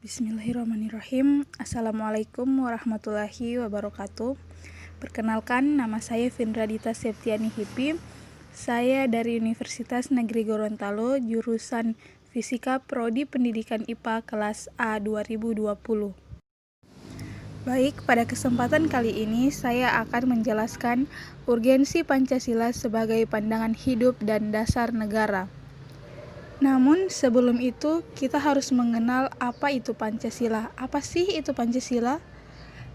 Bismillahirrahmanirrahim. Assalamualaikum warahmatullahi wabarakatuh. Perkenalkan, nama saya Vindradita Septiani Hipi. Saya dari Universitas Negeri Gorontalo, jurusan Fisika Prodi Pendidikan IPA kelas A 2020. Baik, pada kesempatan kali ini saya akan menjelaskan urgensi Pancasila sebagai pandangan hidup dan dasar negara. Namun sebelum itu kita harus mengenal apa itu Pancasila. Apa sih itu Pancasila?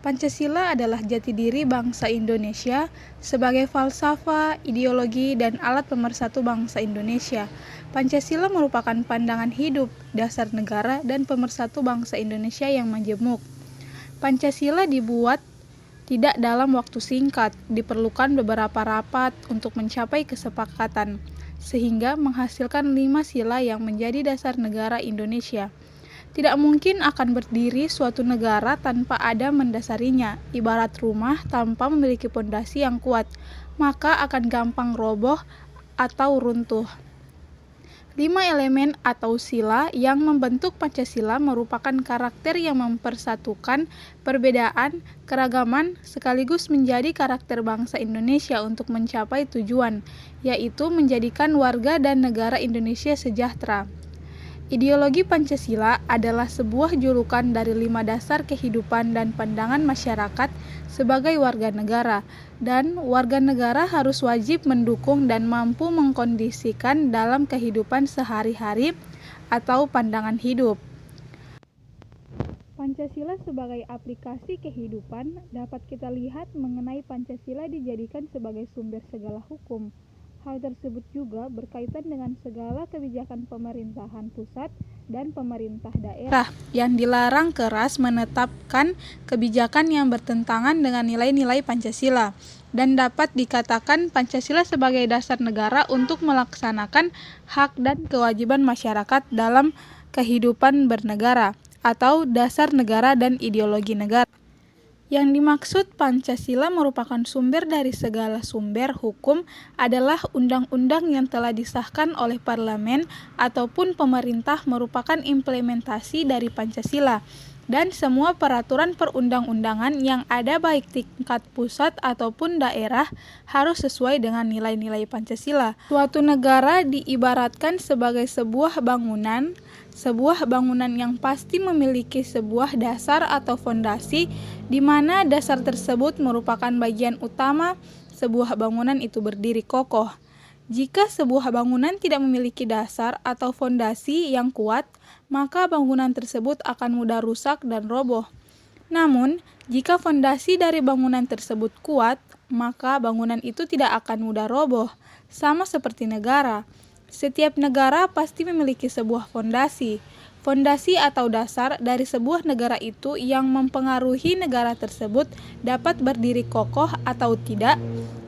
Pancasila adalah jati diri bangsa Indonesia sebagai falsafah, ideologi, dan alat pemersatu bangsa Indonesia. Pancasila merupakan pandangan hidup, dasar negara, dan pemersatu bangsa Indonesia yang majemuk. Pancasila dibuat tidak dalam waktu singkat, diperlukan beberapa rapat untuk mencapai kesepakatan, sehingga menghasilkan 5 sila yang menjadi dasar negara Indonesia. Tidak mungkin akan berdiri suatu negara tanpa ada mendasarinya, ibarat rumah tanpa memiliki pondasi yang kuat, maka akan gampang roboh atau runtuh. 5 elemen atau sila yang membentuk Pancasila merupakan karakter yang mempersatukan perbedaan, keragaman, sekaligus menjadi karakter bangsa Indonesia untuk mencapai tujuan, yaitu menjadikan warga dan negara Indonesia sejahtera. Ideologi Pancasila adalah sebuah julukan dari 5 dasar kehidupan dan pandangan masyarakat sebagai warga negara, dan warga negara harus wajib mendukung dan mampu mengkondisikan dalam kehidupan sehari-hari atau pandangan hidup. Pancasila sebagai aplikasi kehidupan dapat kita lihat mengenai Pancasila dijadikan sebagai sumber segala hukum. Hal tersebut juga berkaitan dengan segala kebijakan pemerintahan pusat dan pemerintah daerah yang dilarang keras menetapkan kebijakan yang bertentangan dengan nilai-nilai Pancasila, dan dapat dikatakan Pancasila sebagai dasar negara untuk melaksanakan hak dan kewajiban masyarakat dalam kehidupan bernegara, atau dasar negara dan ideologi negara. Yang dimaksud Pancasila merupakan sumber dari segala sumber hukum adalah undang-undang yang telah disahkan oleh parlemen ataupun pemerintah merupakan implementasi dari Pancasila, dan semua peraturan perundang-undangan yang ada baik tingkat pusat ataupun daerah harus sesuai dengan nilai-nilai Pancasila. Suatu negara diibaratkan sebagai sebuah bangunan yang pasti memiliki sebuah dasar atau fondasi, di mana dasar tersebut merupakan bagian utama sebuah bangunan itu berdiri kokoh. Jika sebuah bangunan tidak memiliki dasar atau fondasi yang kuat, maka bangunan tersebut akan mudah rusak dan roboh. Namun, jika fondasi dari bangunan tersebut kuat, maka bangunan itu tidak akan mudah roboh. Sama seperti negara. Setiap negara pasti memiliki sebuah fondasi. Fondasi atau dasar dari sebuah negara itu yang mempengaruhi negara tersebut dapat berdiri kokoh atau tidak.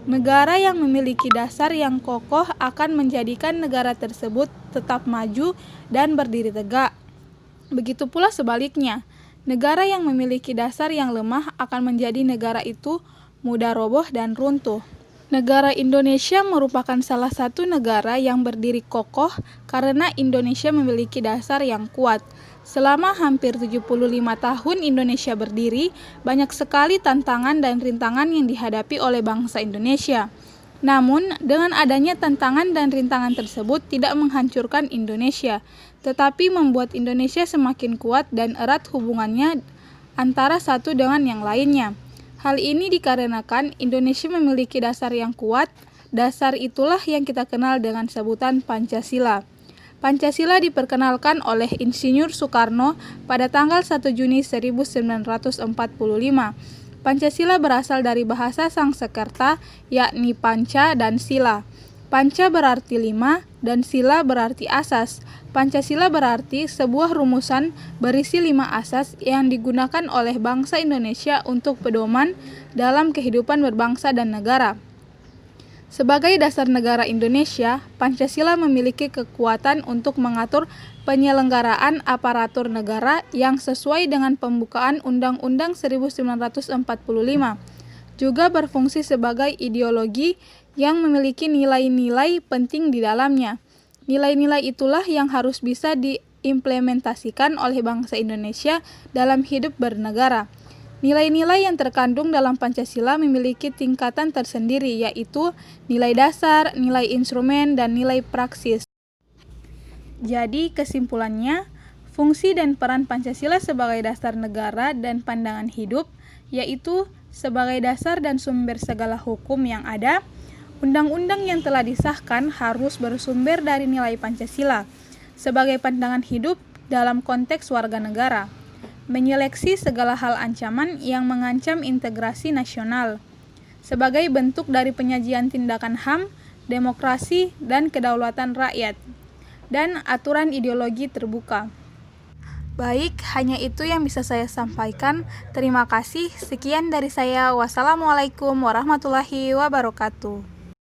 Negara yang memiliki dasar yang kokoh akan menjadikan negara tersebut tetap maju dan berdiri tegak. Begitu pula sebaliknya, negara yang memiliki dasar yang lemah akan menjadi negara itu mudah roboh dan runtuh. Negara Indonesia merupakan salah satu negara yang berdiri kokoh karena Indonesia memiliki dasar yang kuat. Selama hampir 75 tahun Indonesia berdiri, banyak sekali tantangan dan rintangan yang dihadapi oleh bangsa Indonesia. Namun, dengan adanya tantangan dan rintangan tersebut tidak menghancurkan Indonesia, tetapi membuat Indonesia semakin kuat dan erat hubungannya antara satu dengan yang lainnya. Hal ini dikarenakan Indonesia memiliki dasar yang kuat. Dasar itulah yang kita kenal dengan sebutan Pancasila. Pancasila diperkenalkan oleh Insinyur Soekarno pada tanggal 1 Juni 1945. Pancasila berasal dari bahasa Sangsekerta, yakni panca dan sila. Panca berarti 5 dan sila berarti asas. Pancasila berarti sebuah rumusan berisi 5 asas yang digunakan oleh bangsa Indonesia untuk pedoman dalam kehidupan berbangsa dan negara. Sebagai dasar negara Indonesia, Pancasila memiliki kekuatan untuk mengatur penyelenggaraan aparatur negara yang sesuai dengan pembukaan Undang-Undang 1945. Juga berfungsi sebagai ideologi yang memiliki nilai-nilai penting di dalamnya. Nilai-nilai itulah yang harus bisa diimplementasikan oleh bangsa Indonesia dalam hidup bernegara. Nilai-nilai yang terkandung dalam Pancasila memiliki tingkatan tersendiri, yaitu nilai dasar, nilai instrumen, dan nilai praksis. Jadi, kesimpulannya, fungsi dan peran Pancasila sebagai dasar negara dan pandangan hidup, yaitu sebagai dasar dan sumber segala hukum yang ada. Undang-undang yang telah disahkan harus bersumber dari nilai Pancasila sebagai pandangan hidup dalam konteks warga negara, menyeleksi segala hal ancaman yang mengancam integrasi nasional sebagai bentuk dari penyajian tindakan HAM, demokrasi, dan kedaulatan rakyat, dan aturan ideologi terbuka. Baik, hanya itu yang bisa saya sampaikan. Terima kasih. Sekian dari saya. Wassalamualaikum warahmatullahi wabarakatuh.